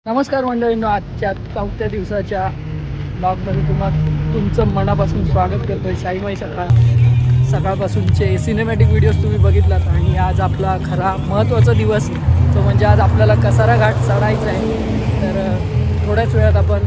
नमस्कार मंडळींनो, आजच्या 4थ्या दिवसाच्या ब्लॉगमध्ये तुमचं मनापासून स्वागत करतोय. साईमाई सकाळपासूनचे सिनेमॅटिक व्हिडिओज तुम्ही बघितलात आणि आज आपला खरा महत्त्वाचा दिवस तो म्हणजे आज आपल्याला कसारा घाट चढायचा आहे. तर थोड्याच वेळात आपण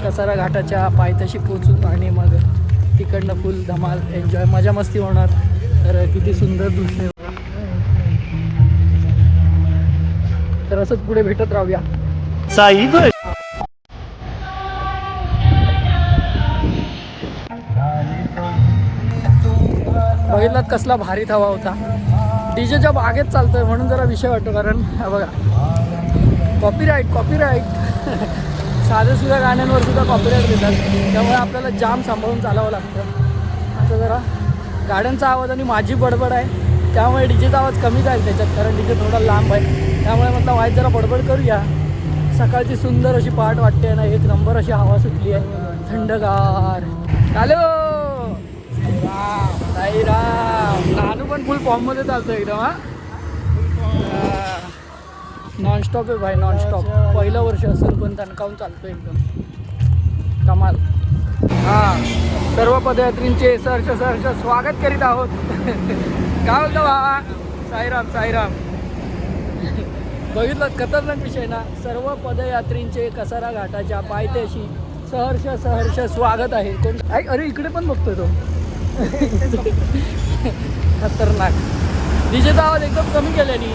कसारा घाटाच्या पायथ्याशी पोचू आणि मग तिकडनं फुल धमाल एन्जॉय मजा मस्ती होणार. तर किती सुंदर दृश्य. तर असंच पुढे भेटत राहूया. साहिब बघितलात कसला भारी हवा होता. डीजेच्या बागेत चालतोय म्हणून जरा विषय वाटतो, कारण हा बघा कॉपीराईट साध्या सुद्धा गाण्यांवर सुद्धा कॉपीराईट देतात. त्यामुळे आपल्याला जाम सांभाळून चालावं लागतं. आता जरा गाड्यांचा आवाज आणि माझी बडबड आहे, त्यामुळे डीजेचा आवाज कमी जाईल त्याच्यात, कारण डीजे थोडा लांब आहे. त्यामुळे म्हटलं वाईट जरा बडबड करूया. सकाळची सुंदर अशी पहाट वाटते ना, एक नंबर अशी हवा सुटली आहे, थंडगार. हॅलो साईराम. नानू पण फुल फॉर्ममध्ये चालतो एकदम. नॉनस्टॉप आहे भाई, नॉनस्टॉप. पहिलं वर्ष असेल पण तणकावून चालतो एकदम कमाल. सर्व पदयात्रींचे सहर्ष स्वागत करीत आहोत. काय बोलतो बाबा? साईराम. बघितलं खतरनाक विषय ना. सर्व पदयात्रींचे कसारा घाटाच्या पायथ्याशी सहर्ष स्वागत आहे. कोण? अरे इकडे पण बघतोय तो. खतरनाक. डीजेचा आवाज एकदम कमी केल्याने.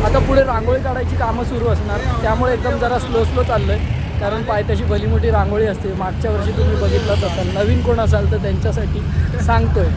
आता पुढे रांगोळी काढायची कामं सुरू असणार, त्यामुळे एकदम जरा स्लो चाललंय, कारण पायथ्याशी भली मोठी रांगोळी असते. मागच्या वर्षी तुम्ही बघितलंच असाल. नवीन कोण असाल तर त्यांच्यासाठी सांगतोय.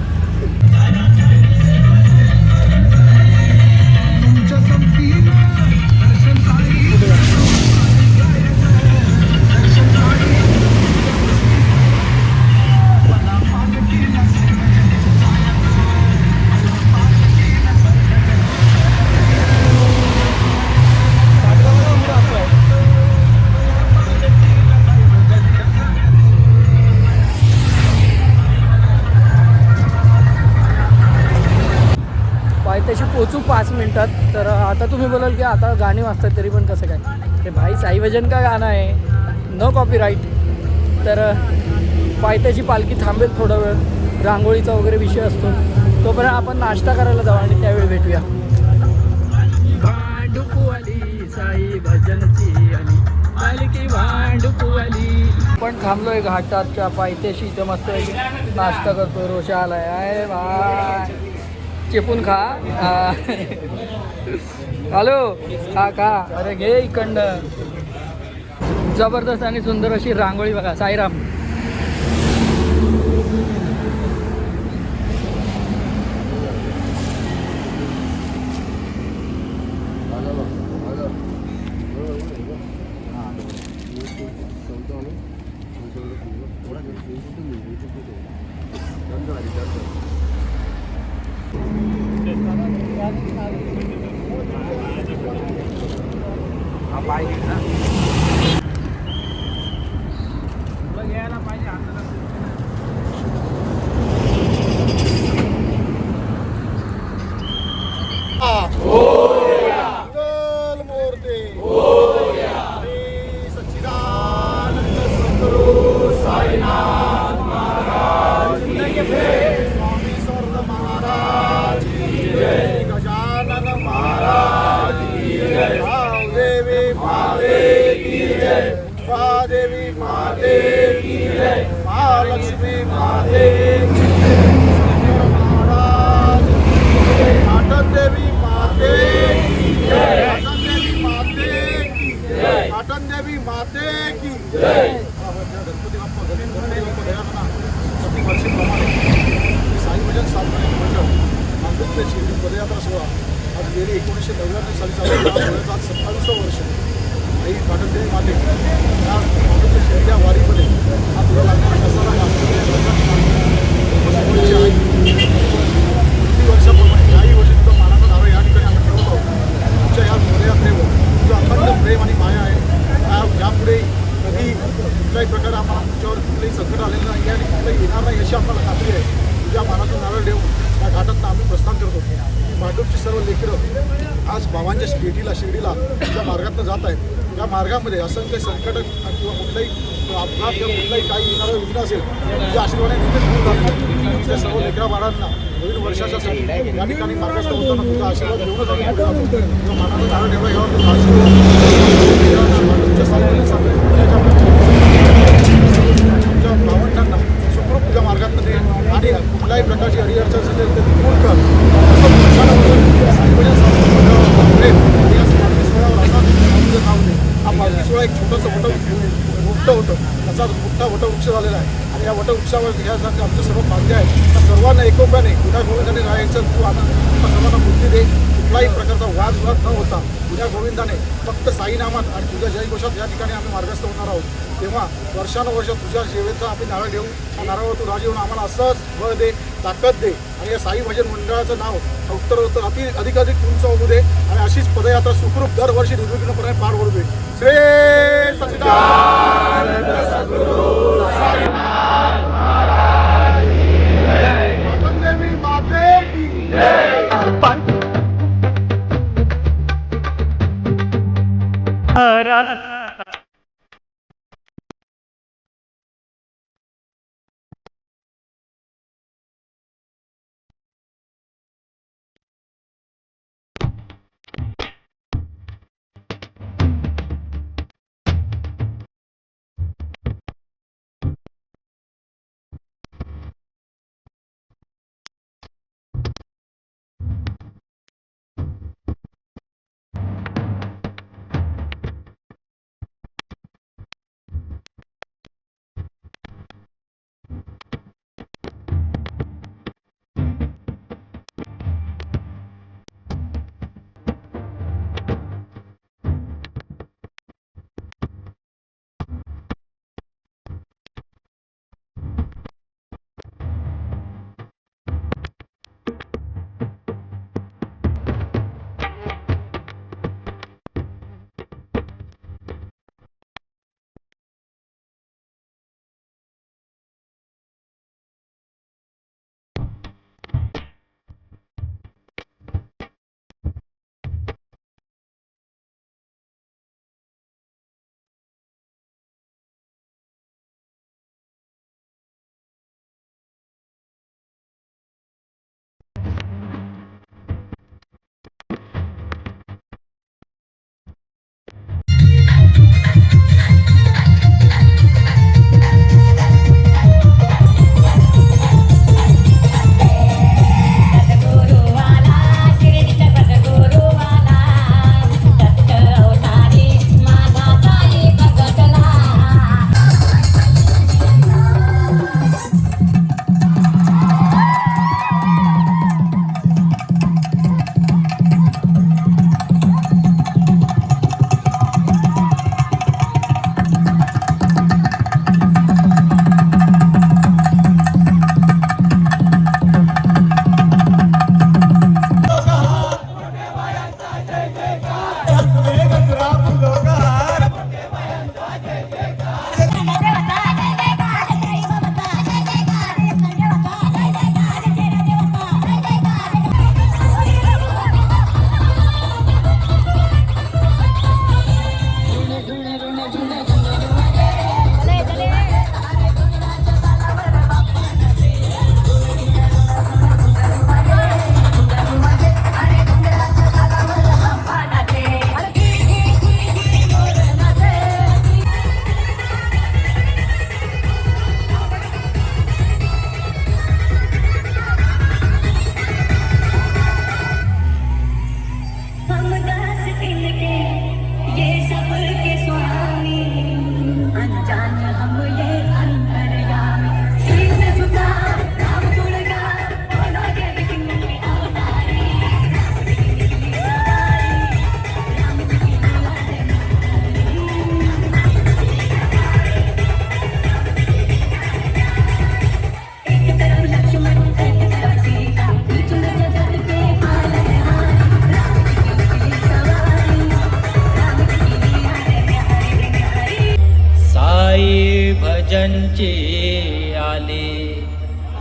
पायथ्याशी पोचू 5 मिनिटात. तर आता तुम्ही बोलाल की आता गाणी वाजतात तरी पण कसं काय? ते भाई साई भजन का गाणं आहे, नो कॉपीराईट. तर पायथ्याशी पालखी थांबेल थोडा वेळ, रांगोळीचा वगैरे विषय असतो. तोपर्यंत आपण नाश्ता करायला जाऊ आणि त्यावेळी भेटूया. भांडुपू आली साई भजनची आली, पालखी भांडुपू आली. पण थांबलोय घाटाच्या पायथ्याशी, इथं मस्त नाश्ता करतो. रोषा आलाय. आहे भाई, चेपून खा. हॅलो खा. अरे घे इकडं. जबरदस्त आणि सुंदर अशी रांगोळी बघा. साईराम. घ्यायला पाहिजे देवी माते की जय, महालक्ष्मी माते की जय, महाराज की जय, आटन देवी माते की जय, आटन देवी माते की जय, आटन देवी माते की जय. गणपती बाप्पा गणेश प्रति वर्षीप्रमाणे साई भजन साधना मंडळ नांदेड ते शिर्डी पदयात्रा सोहळा आज गेली 1999 साली चालू आहे. आज 27वं वर्ष. आई पाटणदेवी माते या नांदेड शहर या वारीमध्ये हा तुला लागणारा कसारा किती वर्षाप्रमाणे याही वर्षी तुझा मानाचा धारा या ठिकाणी आम्ही ठेवत आहोत. तुमच्या या पदयात्रेवर तुझं अखंड प्रेम आणि माया आहे. यापुढे कधी कुठल्याही प्रकारे आम्हाला तुमच्यावर कुठलंही संकट आलेलं नाही आणि कुठलंही येणार नाही अशी आम्हाला खात्री आहे. तुझ्या मानातून नारळ देऊन या घाटात आम्ही प्रस्थान करतो. भांडूपची सर्व लेकरं आज भावांच्या शिर्डीला ज्या मार्गातून जात आहेत त्या मार्गामध्ये असंख्य संकट किंवा कुठलाही अपघात किंवा कुठलाही काही येणारं विघ्न असेल तुझ्या आशीर्वादाने नेहमीच दूर झाले. त्या सर्व लेकरा बाळांना नवीन वर्षाच्यासाठी या ठिकाणी मार्गस्थ होताना तुझा आशीर्वाद घेऊनच आम्ही पुढे जातो. तुझ्या मानाचा नारळ ठेवला यावर तुझा आशीर्वाद तुमच्या तुमच्या भावंडांना सुखरूप तुझ्या मार्गात दे आणि कुठल्याही प्रकारची अडीअडचण असेल ते दूर कर. हा पालखी सोहळा एक छोटंसं मोठं होतं त्याचा मोठा वटवृक्ष झालेला आहे आणि या वटवृक्षावर यासाठी आमचे सर्व बांधे आहेत त्या सर्वांना एकोप्याने गुन्हा गोविंदाने राहायचं तू आम्हाला सर्वांना बुद्धी दे. कुठलाही प्रकारचा वादविवाद न होता तुझ्या गोविंदाने फक्त साईनामात आणि तुझ्या जयघोषात या ठिकाणी आम्ही मार्गस्थ होणार आहोत. तेव्हा वर्षानुवर्ष तुझ्या सेवेचा आम्ही नारळ देऊ. त्या नारळावर तू राजी होऊन आम्हाला असंच बळ दे, ताकद दे आणि या साई भजन मंडळाचं नाव उत्तर अधिक उंच होऊ दे आणि अशीच पदयात्रा सुखरूप दरवर्षी निर्विघ्नपणे पार पडू दे. श्री सच्चिदानंद सद्गुरू साईनाथ महाराज की जय. देवी माते की जय.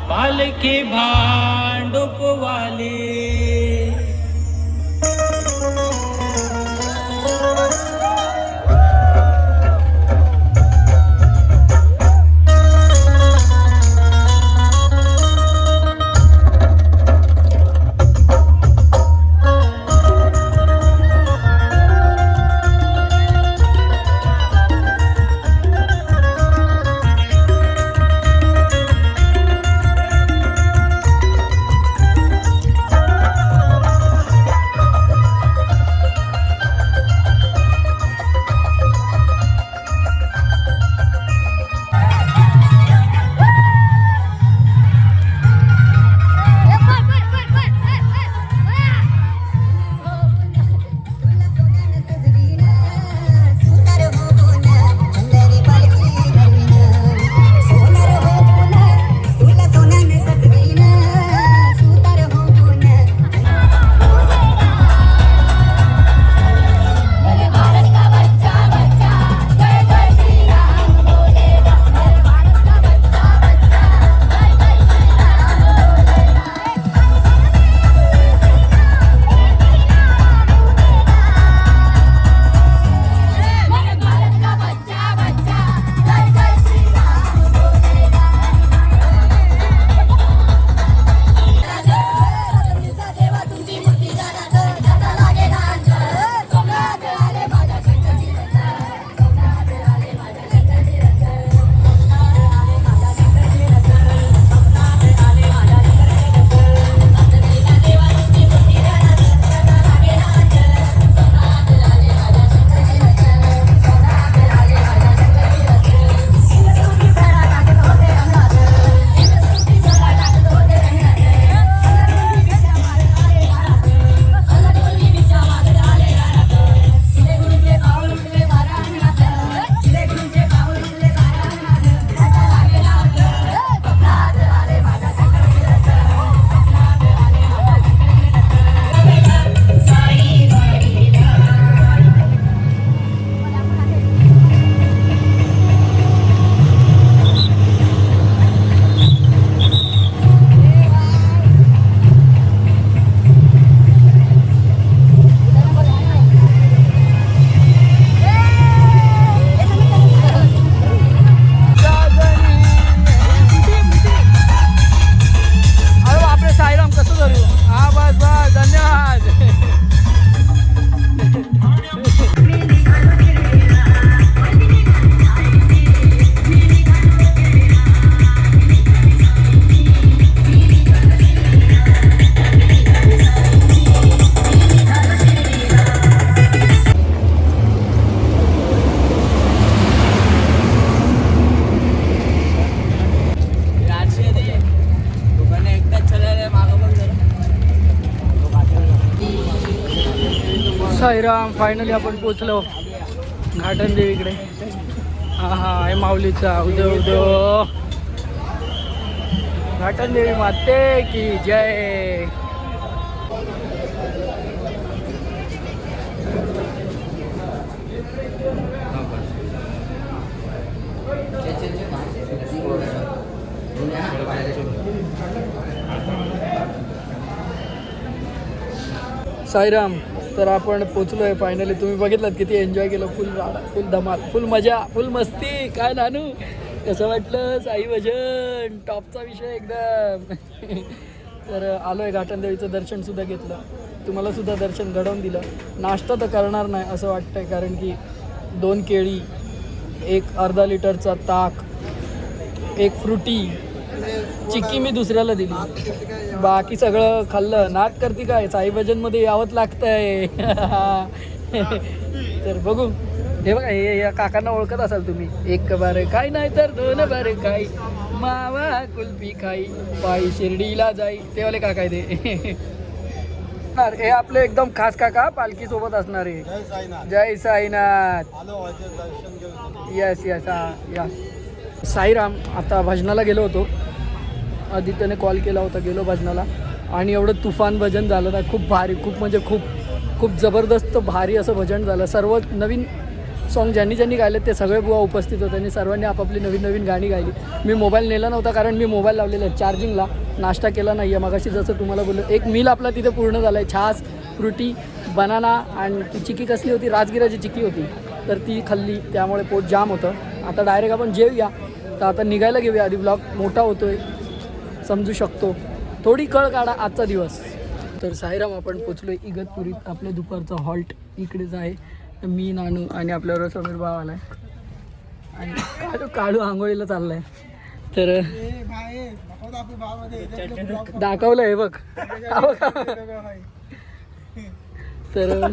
पालखी भांडुपवाली साईराम, फायनली आपण पोचलो घाटन देवीकडे. हा हा आहे माऊलीचा उदय उदय. घाटन देवी माते की जय. साईराम, तर आपण पोचलो आहे फायनली. तुम्ही बघितलात किती एन्जॉय केलं. फुल राडा, फुल धमाल, फुल मजा, फुल मस्ती. काय नानू, कसं वाटलं? साई भजन टॉपचा विषय एकदम. तर आलो आहे, घाटन देवीचं दर्शनसुद्धा घेतलं, तुम्हालासुद्धा दर्शन घडवून दिलं. नाश्ता तर करणार नाही असं वाटतं आहे, कारण की 2 केळी, 1 अर्धा लिटरचा ताक, 1 फ्रुटी, चिक्की मी दुसऱ्याला दिली, बाकी सगळं खाल्लं. नाद करते काय, साई भजनमध्ये यावंच लागतंय. तर बघू. हे बघा, हे या काकांना ओळखत असाल तुम्ही. 1 बारे काय नाही तर 2 बारे काय, मावा कुल्फी खाई, पायी शिर्डीला जाई. ते वाले काका आहे ते. हे आपले एकदम खास काका, पालखी सोबत असणार आहे. जय साईनाथ. Yes yes. हा या. साईराम, आता भजनाला गेलो होतो. आदित्यने कॉल केला होता, गेलो भजनाला. आणि एवढं तुफान भजन झालं ना, खूप भारी, खूप म्हणजे खूप खूप जबरदस्त भारी असं भजन झालं. सर्व नवीन सॉन्ग ज्यांनी गायले ते सगळे बुवा उपस्थित होते आणि सर्वांनी आपापली नवीन नवीन गाणी गायली. मी मोबाईल नेला नव्हता कारण मी मोबाईल लावलेला आहे चार्जिंगला. नाश्ता केला नाही आहे मगाशी जसं तुम्हाला बोललो. एक मील आपला तिथे पूर्ण झाला आहे. छास, फ्रुटी, बनाना आणि ती चिक्की कसली होती, राजगिराची चिक्की होती तर ती खाल्ली, त्यामुळे पोट जाम होतं. आता डायरेक्ट आपण जेवूया. तर आता निघायला घेऊया. आधी ब्लॉग मोठा होतो आहे समजू शकतो. थोडी कळ काढा आजचा दिवस. तर साईराम आपण पोचलो आहे इगतपुरीत. आपल्या दुपारचा हॉल्ट इकडेच आहे. तर मी, नानू आणि आपल्याबरोबर समीर भाव आला आहे आणि काळू आंघोळीला चालला आहे. तर दाखवलं आहे बघ. तर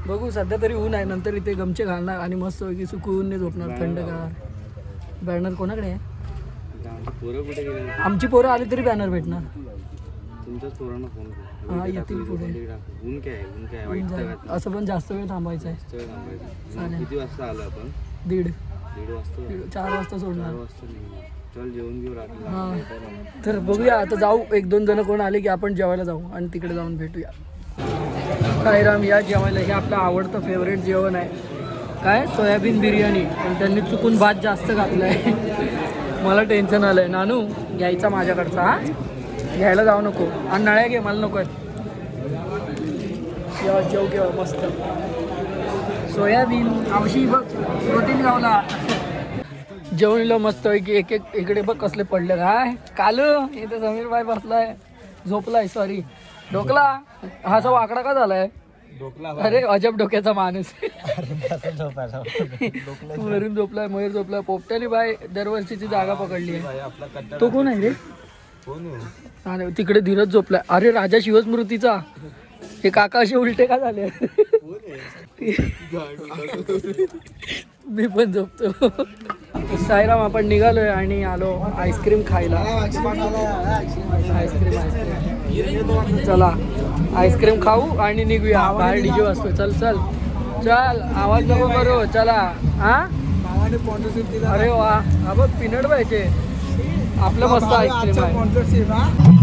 बघू सध्या तरी ऊन आहे. नंतर इथे गमचे घालणार आणि मस्त पैकी सुकून झोपणार थंडगार. बॅनर कोणाकडे आहे? आमची पोरं आली तरी बॅनर भेटणार. हा येतील पुढे. असं पण जास्त वेळ थांबायचं आहे. चालेल. किती वाजता आलो आपण? 1:30 4 वाजता सोडणार. चल जेवण घेऊ रात्री. हां तर बघूया आता जाऊ. 1-2 जण कोण आले की आपण जेवायला जाऊ आणि तिकडे जाऊन भेटूया. साईराम या जेवायला. हे आपलं आवडतं फेवरेट जेवण आहे. काय सोयाबीन बिर्याणी. पण त्यांनी चुकून भात जास्त घातला आहे. मला टेन्शन आलं आहे. नानू घ्यायचा माझ्याकडचा. हा घ्यायला जाऊ नको आणि नळ्या घे मला नको आहेत. जेव्हा जेव केव्हा मस्त सोयाबीन आवशी बघ प्रोटीन गावला. जेवणीला मस्त की एक एक इकडे बघ कसले पडले. काय कालू इथे समीर भाई बसलाय झोपलाय. सॉरी डोकला. हा असा वाकडा का झालाय? अरे अजब डोक्याचा माणूस. वरून झोपलाय, मयूर झोपलाय. पोपट्याने बाय दरवर्षीची जागा पकडली आहे. तो कोण आहे रे? आणि तिकडे धीरज झोपलाय. अरे राजा शिवस्मृतीचा. हे काका असे उलटे का झाले? मी पण झोपतो. साईराम आपण निघालोय आणि आलो आईस्क्रीम खायला. आईस्क्रीम चला आईस्क्रीम खाऊ आणि निघूया. बाहेर डीजे वाजतो. चल चल चल आवाज नको करू. चला. हा अरे वा. हा बघ पीनट पाहिजे. आपलं मस्त आईस्क्रीम आहे.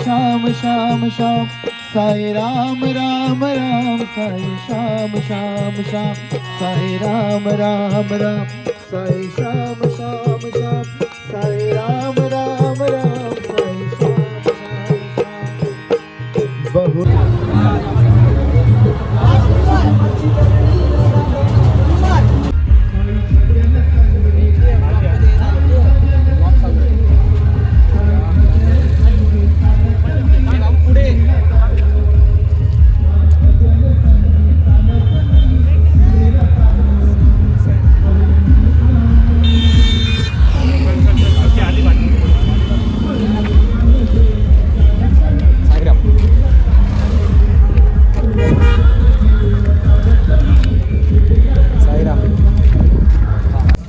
श्याम श्याम श्याम साई राम राम राम साई श्याम श्याम श्याम साई राम राम राम साई श्याम श्याम श्याम साई राम राम राम साई श्याम श्याम बहुत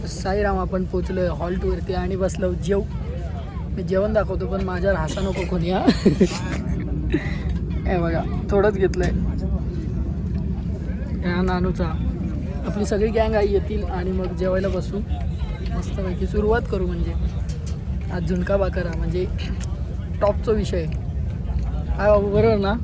साईराम आपण पोचलोय हॉल्टवरती आणि बसलो जेव. मी जेवण दाखवतो पण माझ्यावर हसा नको कोणी. हा हे बघा थोडंच घेतलंय. ह्या नानूचा. आपली सगळी गँग आई येतील आणि मग जेवायला बसू मस्तपैकी. सुरुवात करू म्हणजे आज झुणका भाकरा म्हणजे टॉपचा विषय आहे. हा बाबू बरोबर ना?